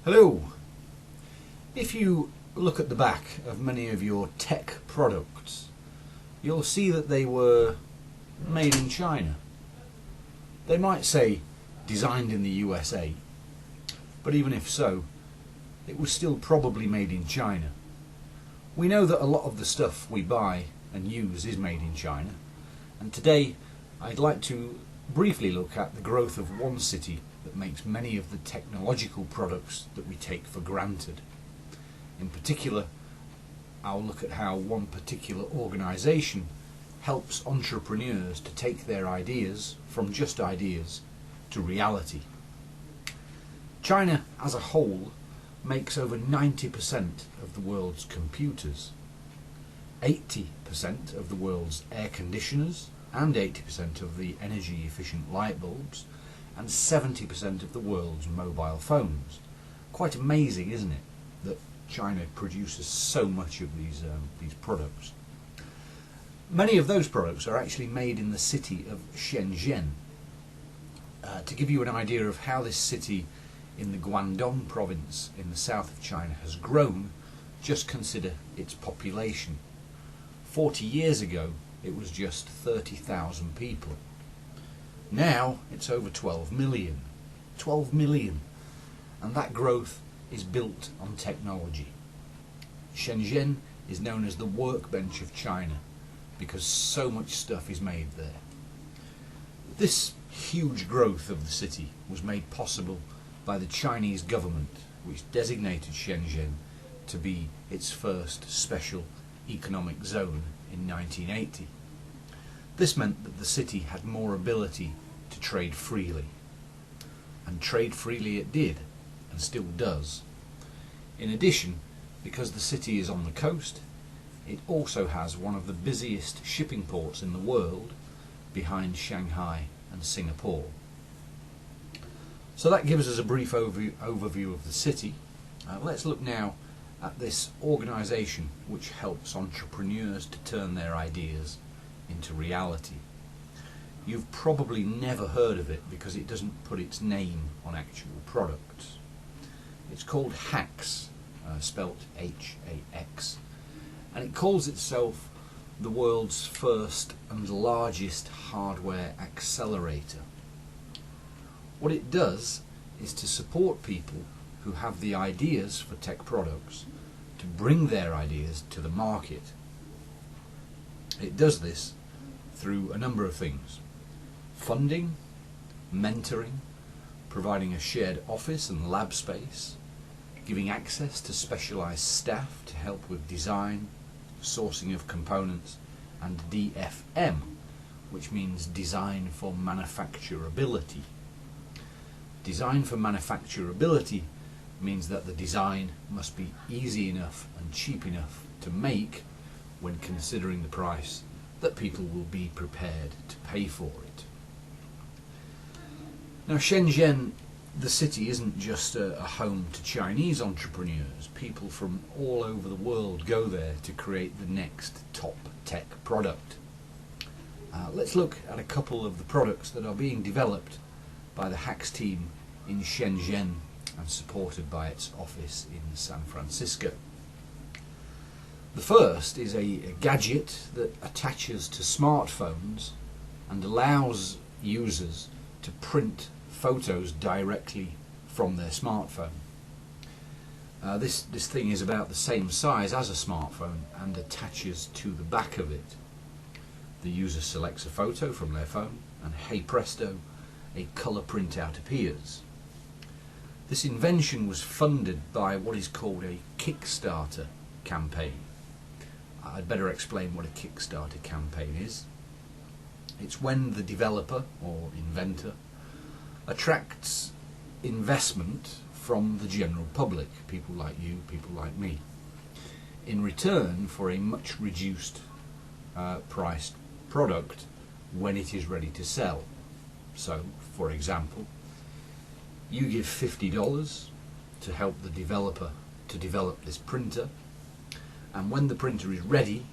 Hello! If you look at the back of many of your tech products, you'll see that they were made in China. They might say designed in the USA, but even if so, it was still probably made in China. We know that a lot of the stuff we buy and use is made in China, and today I'd like to briefly look at the growth of one city that makes many of the technological products that we take for granted. In particular, I'll look at how one particular organisation helps entrepreneurs to take their ideas from just ideas to reality. China as a whole makes over 90% of the world's computers, 80% of the world's air conditioners, and 80% of the energy efficient light bulbs, and 70% of the world's mobile phones. Quite amazing, isn't it, that China produces so much of these products. Many of those products are actually made in the city of Shenzhen. To give you an idea of how this city in the Guangdong province in the south of China has grown, just consider its population. 40 years ago it was just 30,000 people. Now it's over 12 million. 12 million! And that growth is built on technology. Shenzhen is known as the workbench of China because so much stuff is made there. This huge growth of the city was made possible by the Chinese government, which designated Shenzhen to be its first special economic zone in 1980. This meant that the city had more ability to trade freely. And trade freely it did, and still does. In addition, because the city is on the coast, it also has one of the busiest shipping ports in the world, behind Shanghai and Singapore. So that gives us a brief overview of the city. Let's look now at this organisation which helps entrepreneurs to turn their ideas into reality. You've probably never heard of it because it doesn't put its name on actual products. It's called HAX, spelt H-A-X, and it calls itself the world's first and largest hardware accelerator. What it does is to support people who have the ideas for tech products to bring their ideas to the market. It does this through a number of things: funding, mentoring, providing a shared office and lab space, giving access to specialised staff to help with design, sourcing of components, and DFM, which means design for manufacturability. Design for manufacturability means that the design must be easy enough and cheap enough to make when considering the price that people will be prepared to pay for it. Now, Shenzhen, the city, isn't just a home to Chinese entrepreneurs. People from all over the world go there to create the next top tech product. Let's look at a couple of the products that are being developed by the HAX team in Shenzhen and supported by its office in San Francisco. The first is a gadget that attaches to smartphones and allows users to print photos directly from their smartphone. This thing is about the same size as a smartphone and attaches to the back of it. The user selects a photo from their phone and, hey presto, a colour printout appears. This invention was funded by what is called a Kickstarter campaign. I'd better explain what a Kickstarter campaign is. It's when the developer or inventor attracts investment from the general public, people like you, people like me, in return for a much reduced priced product when it is ready to sell. So, for example, you give $50 to help the developer to develop this printer, and when the printer is ready,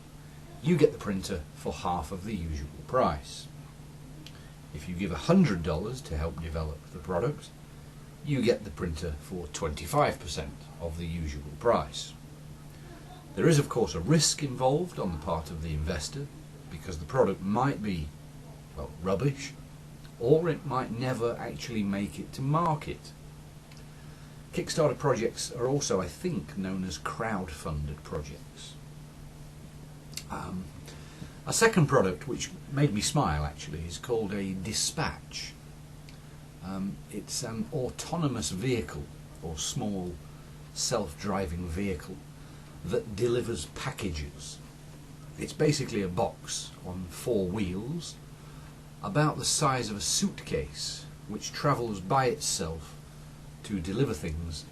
you get the printer for half of the usual price. If you give $100 to help develop the product, you get the printer for 25% of the usual price. There is of course a risk involved on the part of the investor, because the product might be, well, rubbish, or it might never actually make it to market. Kickstarter projects are also, I think, known as crowd-funded projects. A second product which made me smile actually is called a dispatch. It's an autonomous vehicle, or small self-driving vehicle, that delivers packages. It's basically a box on 4 wheels, about the size of a suitcase, which travels by itself to deliver things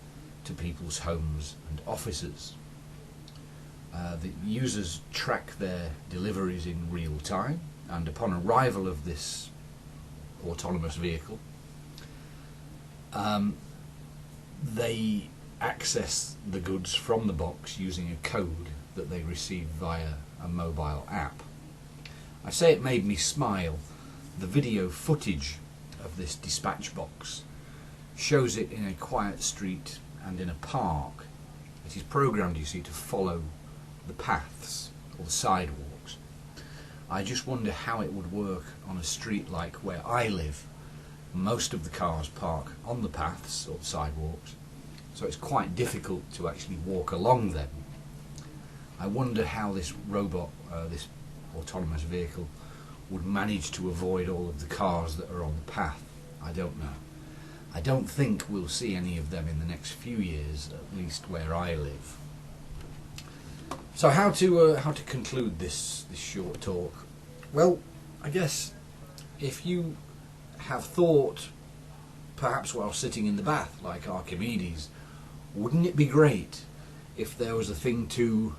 to people's homes and offices. The users track their deliveries in real time, and upon arrival of this autonomous vehicle, they access the goods from the box using a code that they receive via a mobile app. I say it made me smile. The video footage of this dispatch box shows it in a quiet street and in a park. It is programmed, you see, to follow the paths or the sidewalks. I just wonder how it would work on a street like where I live. Most of the cars park on the paths or the sidewalks, so it's quite difficult to actually walk along them. I wonder how this robot, this autonomous vehicle, would manage to avoid all of the cars that are on the path. I don't know. I don't think we'll see any of them in the next few years, at least where I live. So how to conclude this short talk? Well, I guess if you have thought, perhaps while sitting in the bath like Archimedes, wouldn't it be great if there was a thing to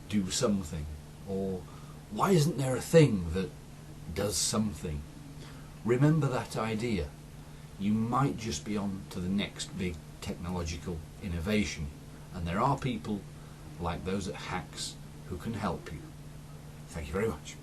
do something? Or why isn't there a thing that does something? Remember that idea. You might just be on to the next big technological innovation, and there are people like those at Hacks who can help you. Thank you very much.